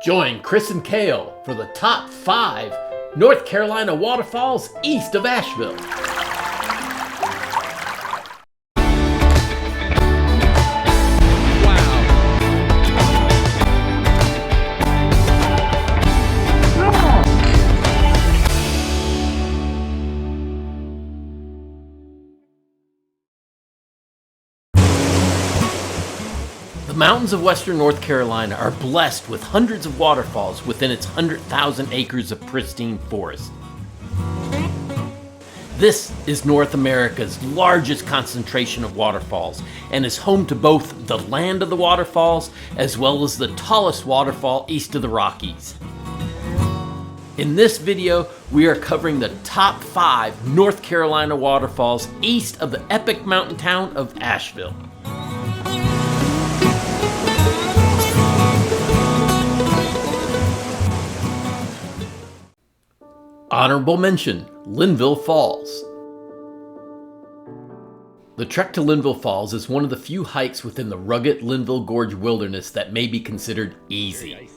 Join Cris&Cale for the top 5 North Carolina waterfalls east of Asheville. The mountains of western North Carolina are blessed with hundreds of waterfalls within its 100,000 acres of pristine forest. This is North America's largest concentration of waterfalls and is home to both the land of the waterfalls as well as the tallest waterfall east of the Rockies. In this video, we are covering the top 5 North Carolina waterfalls east of the epic mountain town of Asheville. Honorable mention, Linville Falls. The trek to Linville Falls is one of the few hikes within the rugged Linville Gorge Wilderness that may be considered easy.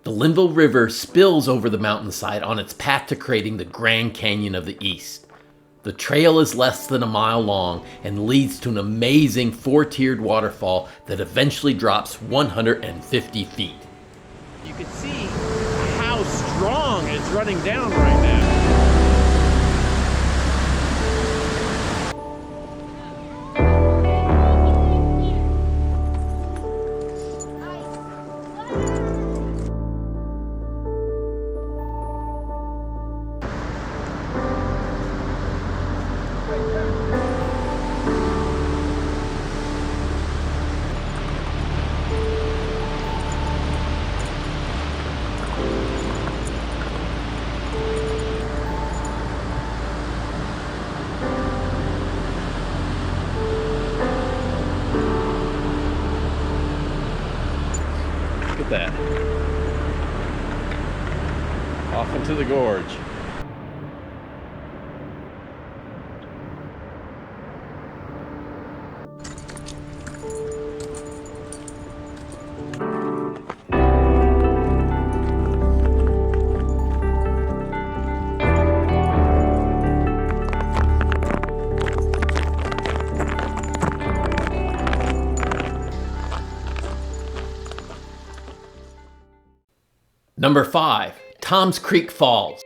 The Linville River spills over the mountainside on its path to creating the Grand Canyon of the East. The trail is less than a mile long and leads to an amazing 4-tiered waterfall that eventually drops 150 feet. You can see how strong it's running down right now. Look at that. Off into the gorge. Number 5, Tom's Creek Falls.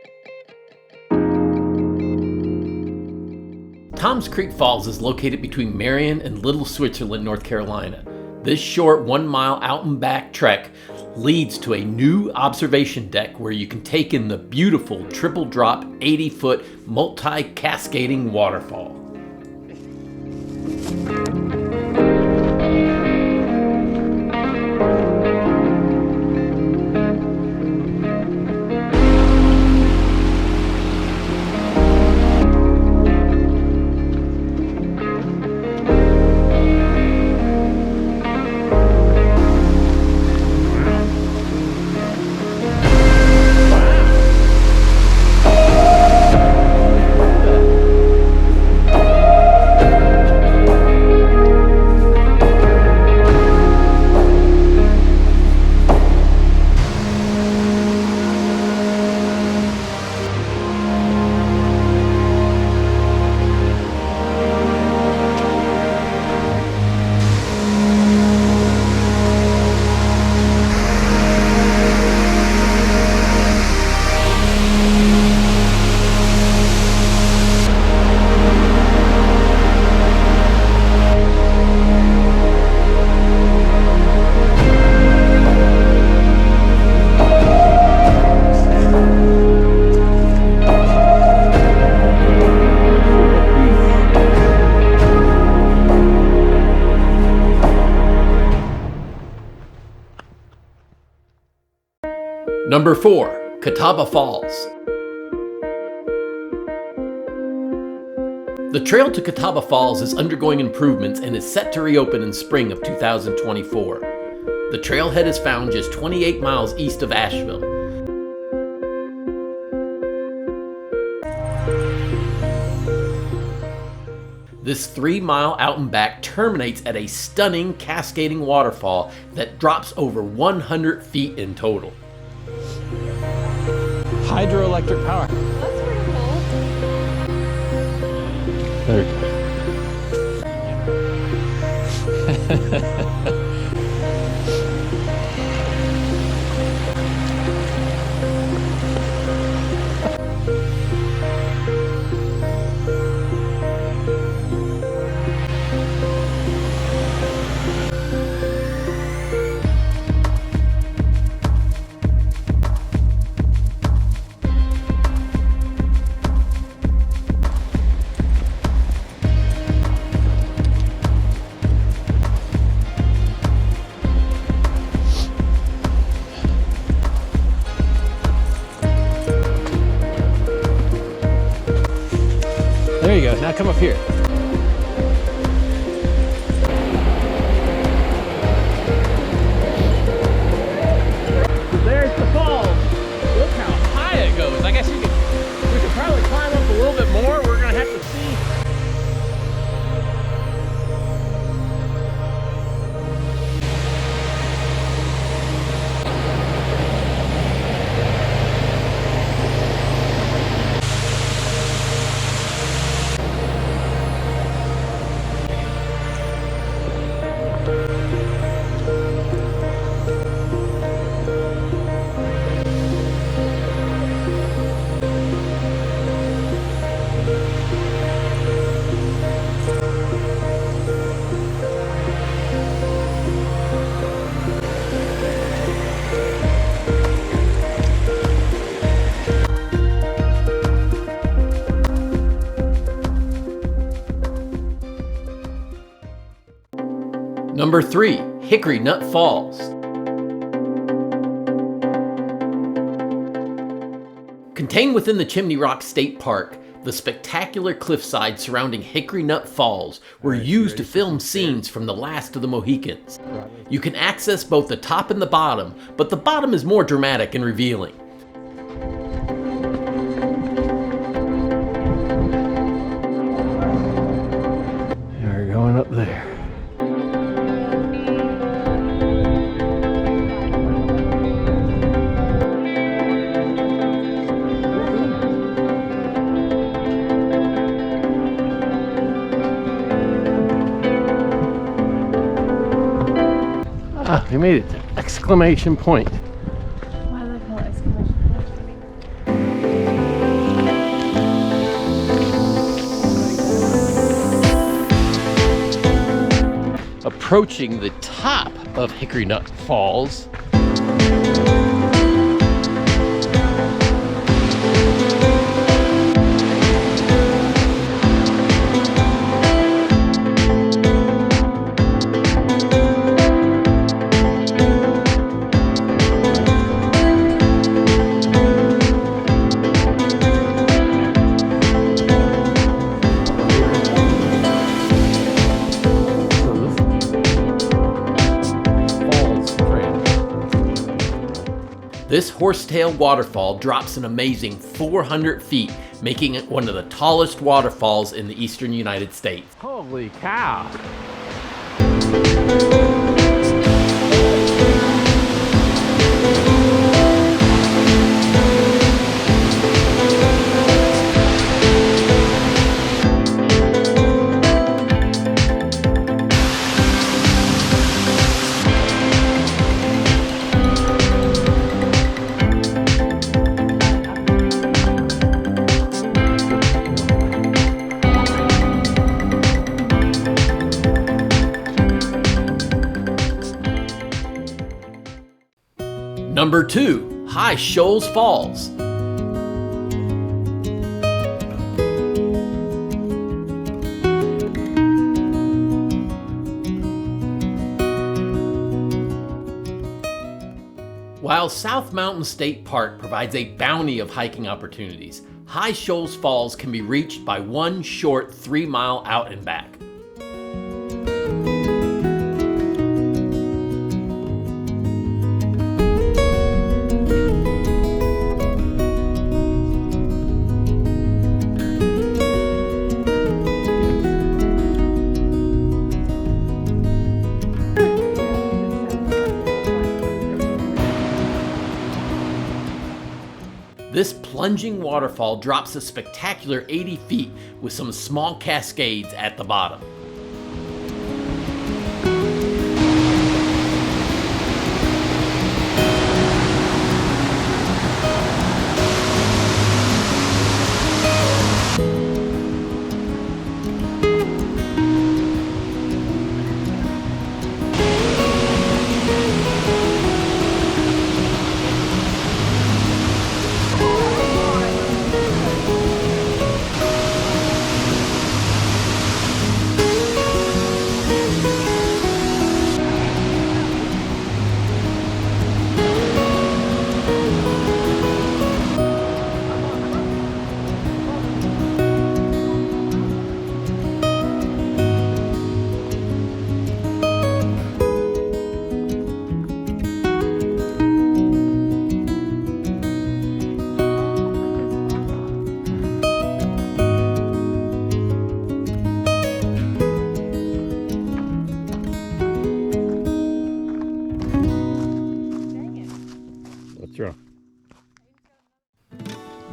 Tom's Creek Falls is located between Marion and Little Switzerland, North Carolina. This short 1-mile out and back trek leads to a new observation deck where you can take in the beautiful triple drop 80-foot multi-cascading waterfall. Number 4, Catawba Falls. The trail to Catawba Falls is undergoing improvements and is set to reopen in spring of 2024. The trailhead is found just 28 miles east of Asheville. This 3-mile out and back terminates at a stunning cascading waterfall that drops over 100 feet in total. Hydroelectric power. That's pretty cool. There we go. There you go. Now come up here. There's the falls. Look how high it goes. I guess we could probably climb up a little bit more. We're gonna have to see. Number 3, Hickory Nut Falls. Contained within the Chimney Rock State Park, the spectacular cliffside surrounding Hickory Nut Falls were used to film scenes from The Last of the Mohicans. You can access both the top and the bottom, but the bottom is more dramatic and revealing. We're going up there. We made it to exclamation point. Why do they call it exclamation point? Approaching the top of Hickory Nut Falls. This horsetail waterfall drops an amazing 400 feet, making it one of the tallest waterfalls in the eastern United States. Holy cow! Number 2, High Shoals Falls. While South Mountain State Park provides a bounty of hiking opportunities, High Shoals Falls can be reached by one short 3-mile out and back. plunging waterfall drops a spectacular 80 feet with some small cascades at the bottom.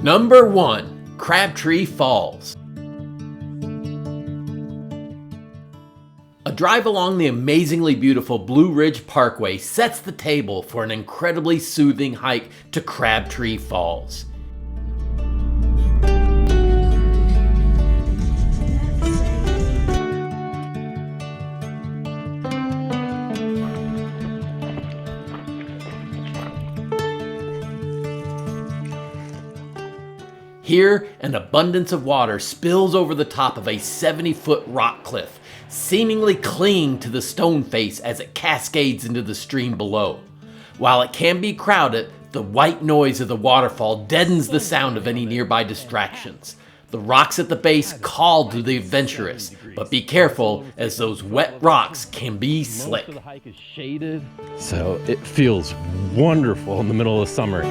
Number 1, Crabtree Falls. A drive along the amazingly beautiful Blue Ridge Parkway sets the table for an incredibly soothing hike to Crabtree Falls. Here, an abundance of water spills over the top of a 70-foot rock cliff, seemingly clinging to the stone face as it cascades into the stream below. While it can be crowded, the white noise of the waterfall deadens the sound of any nearby distractions. The rocks at the base call to the adventurous, but be careful as those wet rocks can be slick. Most of the hike is shaded, so it feels wonderful in the middle of summer.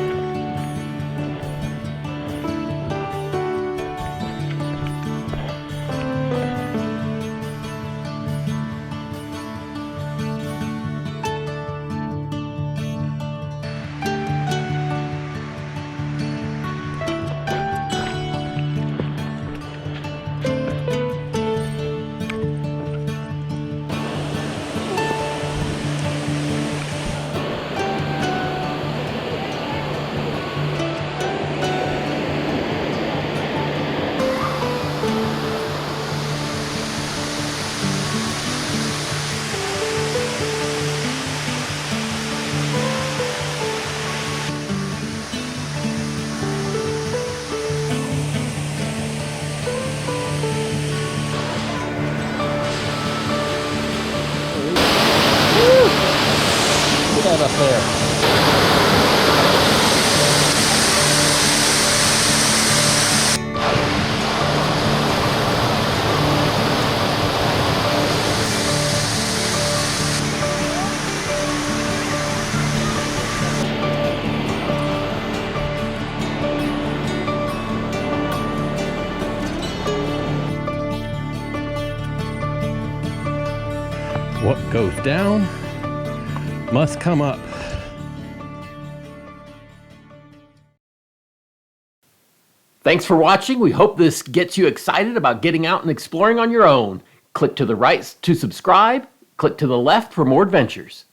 Up there. What goes down must come up. Thanks for watching. We hope this gets you excited about getting out and exploring on your own. Click to the right to subscribe. Click to the left for more adventures.